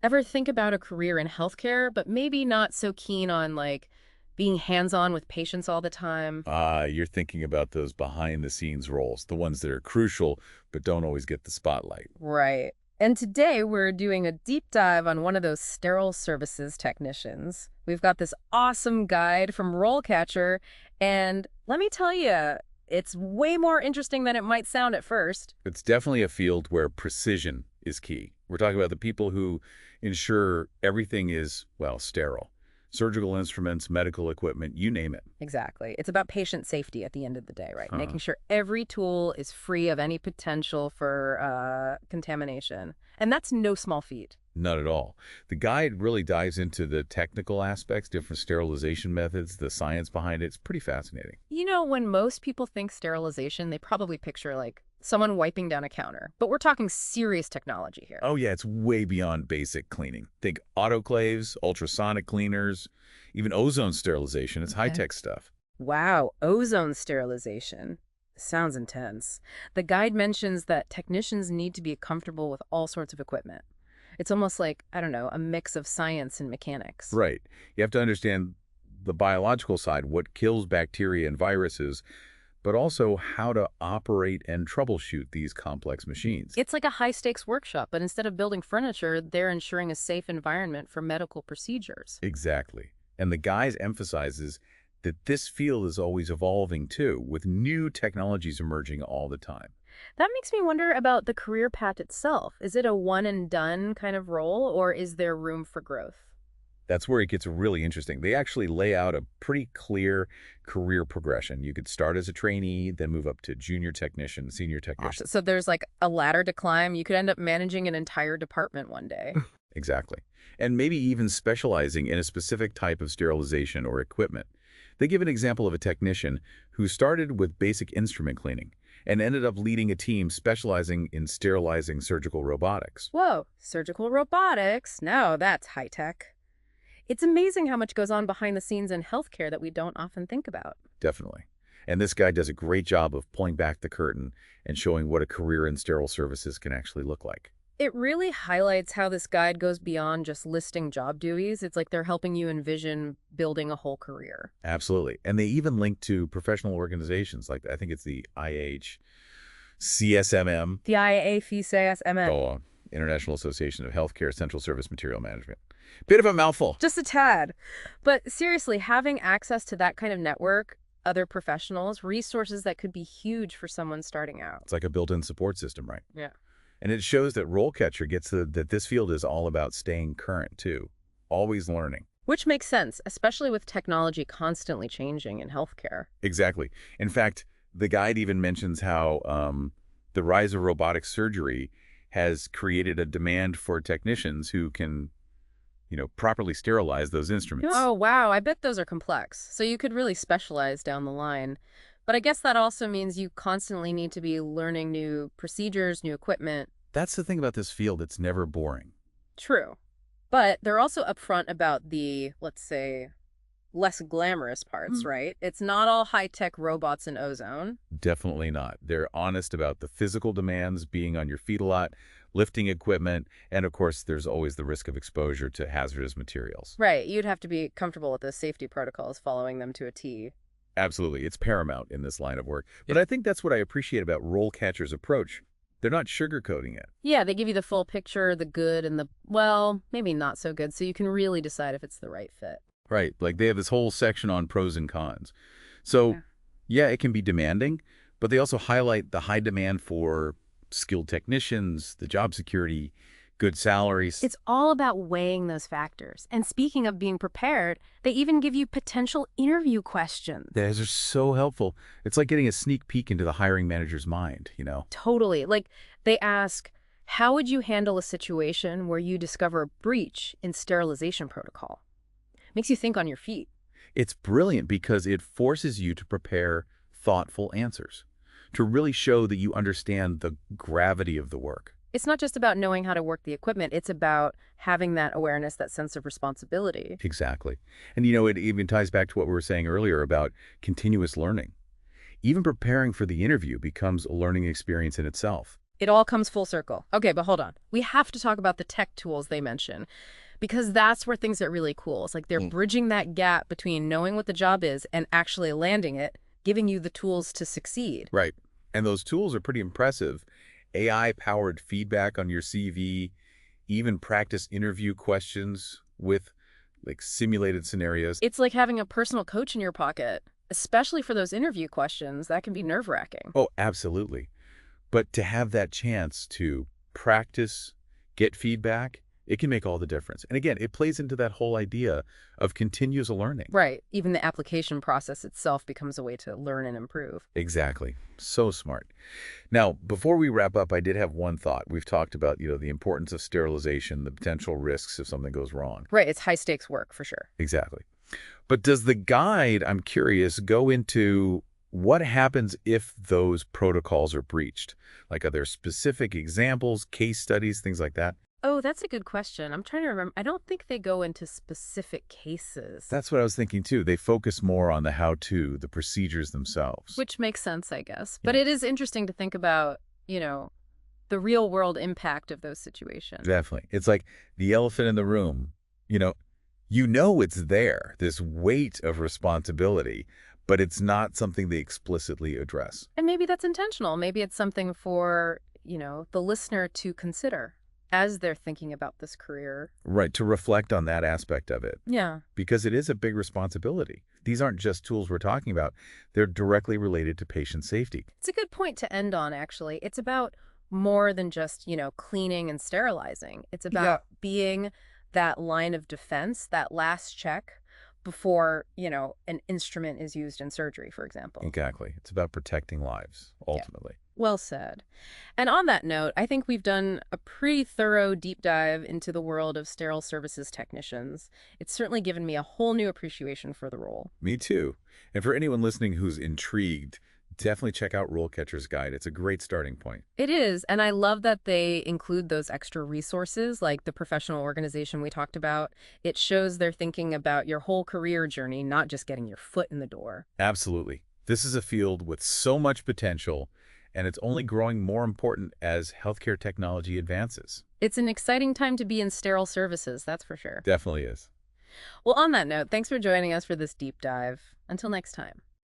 Ever think about a career in healthcare, but maybe not so keen on being hands-on with patients all the time? You're thinking about those behind-the-scenes roles, the ones that are crucial but don't always get the spotlight. Right. And today we're doing a deep dive on one of those sterile services technicians. We've got this awesome guide from RoleCatcher, and let me tell you, it's way more interesting than it might sound at first. It's definitely a field where precision is key. We're talking about the people who ensure everything is, well, sterile. Surgical instruments, medical equipment, you name it. Exactly. It's about patient safety at the end of the day, right? Uh, Making sure every tool is free of any potential for contamination. And that's no small feat. Not at all. The guide really dives into the technical aspects, different sterilization methods, the science behind it. It's pretty fascinating. You know, when most people think sterilization, they probably picture someone wiping down a counter. But we're talking serious technology here. Oh, yeah, it's way beyond basic cleaning. Think autoclaves, ultrasonic cleaners, even ozone sterilization. It's Okay. high-tech stuff. Wow, ozone sterilization. Sounds intense. The guide mentions that technicians need to be comfortable with all sorts of equipment. It's almost like, I don't know, a mix of science and mechanics. Right. You have to understand the biological side, what kills bacteria and viruses, but also how to operate and troubleshoot these complex machines. It's like a high-stakes workshop, but instead of building furniture, they're ensuring a safe environment for medical procedures. Exactly. And the guys emphasizes that this field is always evolving too, with new technologies emerging all the time. That makes me wonder about the career path itself. Is it a one-and-done kind of role, or is there room for growth? That's where it gets really interesting. They actually lay out a pretty clear career progression. You could start as a trainee, then move up to junior technician, senior technician. Awesome. So there's a ladder to climb. You could end up managing an entire department one day. Exactly. And maybe even specializing in a specific type of sterilization or equipment. They give an example of a technician who started with basic instrument cleaning and ended up leading a team specializing in sterilizing surgical robotics. Whoa, surgical robotics. Now that's high tech. It's amazing how much goes on behind the scenes in healthcare that we don't often think about. Definitely. And this guy does a great job of pulling back the curtain and showing what a career in sterile services can actually look like. It really highlights how this guide goes beyond just listing job duties. It's like they're helping you envision building a whole career. Absolutely. And they even link to professional organizations like I think it's the CSMM, The IAFCSMM. oh, International Association of Healthcare Central Service Material Management. Bit of a mouthful. Just a tad. But seriously, having access to that kind of network, other professionals, resources that could be huge for someone starting out. It's like a built-in support system, right? Yeah. And it shows that RoleCatcher gets that this field is all about staying current, too. Always learning. Which makes sense, especially with technology constantly changing in healthcare. Exactly. In fact, the guide even mentions how the rise of robotic surgery has created a demand for technicians who can, properly sterilize those instruments. Oh, wow. I bet those are complex. So you could really specialize down the line. But I guess that also means you constantly need to be learning new procedures, new equipment. That's the thing about this field. It's never boring. True. But they're also upfront about the, let's say, less glamorous parts, right? It's not all high-tech robots and ozone. Definitely not. They're honest about the physical demands, being on your feet a lot, lifting equipment, and of course, there's always the risk of exposure to hazardous materials. Right. You'd have to be comfortable with the safety protocols, following them to a T. Absolutely. It's paramount in this line of work. But I think that's what I appreciate about RoleCatcher's approach. They're not sugarcoating it. Yeah, they give you the full picture, the good and the, well, maybe not so good, so you can really decide if it's the right fit. Right. Like they have this whole section on pros and cons. So, Yeah. yeah, it can be demanding, but they also highlight the high demand for skilled technicians, the job security, good salaries. It's all about weighing those factors. And speaking of being prepared, they even give you potential interview questions. Those are so helpful. It's like getting a sneak peek into the hiring manager's mind. Totally. They ask, how would you handle a situation where you discover a breach in sterilization protocol? Makes you think on your feet. It's brilliant because it forces you to prepare thoughtful answers, to really show that you understand the gravity of the work. It's not just about knowing how to work the equipment. It's about having that awareness, that sense of responsibility. Exactly. And it even ties back to what we were saying earlier about continuous learning. Even preparing for the interview becomes a learning experience in itself. It all comes full circle. Okay, but hold on. We have to talk about the tech tools they mention because that's where things get really cool. It's like they're bridging that gap between knowing what the job is and actually landing it, giving you the tools to succeed. Right. And those tools are pretty impressive. AI-powered feedback on your CV, even practice interview questions with like simulated scenarios. It's like having a personal coach in your pocket, especially for those interview questions. That can be nerve-wracking. Oh, absolutely. But to have that chance to practice, get feedback, it can make all the difference. And again, it plays into that whole idea of continuous learning. Right. Even the application process itself becomes a way to learn and improve. Exactly. So smart. Now, before we wrap up, I did have one thought. We've talked about, the importance of sterilization, the potential risks if something goes wrong. Right. It's high-stakes work for sure. Exactly. But does the guide, I'm curious, go into what happens if those protocols are breached? Like, are there specific examples, case studies, things like that? Oh, that's a good question. I'm trying to remember. I don't think they go into specific cases. That's what I was thinking, too. They focus more on the how-to, the procedures themselves. Which makes sense, I guess. Yeah. But it is interesting to think about, the real-world impact of those situations. Definitely. It's like the elephant in the room. It's there, this weight of responsibility, but it's not something they explicitly address. And maybe that's intentional. Maybe it's something for, the listener to consider as they're thinking about this career. Right, to reflect on that aspect of it. Yeah. Because it is a big responsibility. These aren't just tools we're talking about. They're directly related to patient safety. It's a good point to end on, actually. It's about more than just, cleaning and sterilizing. It's about being that line of defense, that last check before, an instrument is used in surgery, for example. Exactly. It's about protecting lives, ultimately. Yeah. Well said. And on that note, I think we've done a pretty thorough deep dive into the world of sterile services technicians. It's certainly given me a whole new appreciation for the role. Me too. And for anyone listening who's intrigued, definitely check out RoleCatcher's guide. It's a great starting point. It is, and I love that they include those extra resources like the professional organization we talked about. It shows they're thinking about your whole career journey, not just getting your foot in the door. Absolutely. This is a field with so much potential, and it's only growing more important as healthcare technology advances. It's an exciting time to be in sterile services, that's for sure. Definitely is. Well, on that note, thanks for joining us for this deep dive. Until next time.